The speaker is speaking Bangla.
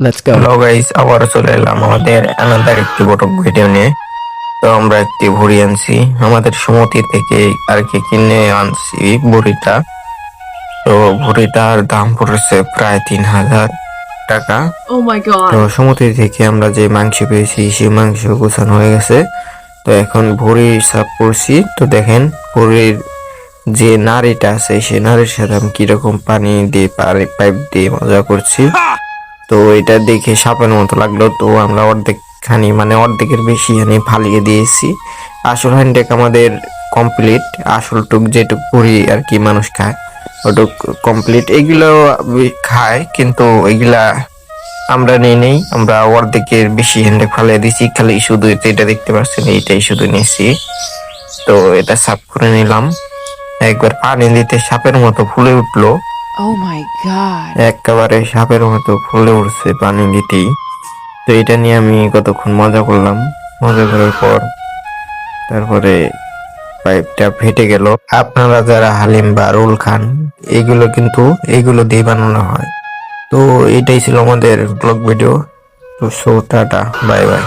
Let's go. হ্যালো গাইস, আবারও চলে এলাম আমাদের আনাদার একটি বড় ভিডিও নিয়ে। তো আমরা একটি ভুড়ি আনছি আমাদের সুমতি থেকে আর কি কিনে আনছি ভুড়িটা। তো ভুড়িটার দাম পড়েছে প্রায় 3,000 টাকা। Oh my তো god. সুমতি থেকে আমরা যে মাংস পেয়েছি সেই মাংস গোছানো হয়ে গেছে। তো এখন ভুড়ি সাফ করছি। তো দেখেন ভুড়ির যে নাড়িটা আছে সেই নাড়ির সাথে আমি কিরকম পানি দিয়ে পাইপ দিয়ে মজা করছি। তো এটা দেখে সাপের মতো লাগলো, তো আমরা অর্ধেক খানি মানে অর্ধেকের বেশি খানি ফালিয়ে দিয়েছি। আসল হ্যান্ডেক আমাদের কমপ্লিট, আসল টুক যেটুক পুরি আর কি মানুষ খায় ওটুক কমপ্লিট। এগুলো খায় কিন্তু এগুলা আমরা নেই, আমরা অর্ধেকের বেশি হ্যান্ডেক ফালিয়ে দিয়েছি। খালি শুধু এটা দেখতে পাচ্ছেন, এইটাই শুধু নিয়েছি। তো এটা সাফ করে নিলাম। একবার পানি দিতে সাপের মতো ফুলে উঠলো, Oh my god. একেবারে সাপের মতো ফুলে উঠছে পানি দিতেই। তো এটা নিয়ে আমি কতক্ষণ মজা করলাম। মজা করার পর তারপরে পাইপটা ফেটে গেল। আপনারা যারা হালিম বা রোল খান এগুলো কিন্তু এগুলো দিয়ে বানানো হয়। তো এটাই ছিল আমাদের ব্লগ ভিডিও। তো টাটা, বাই বাই।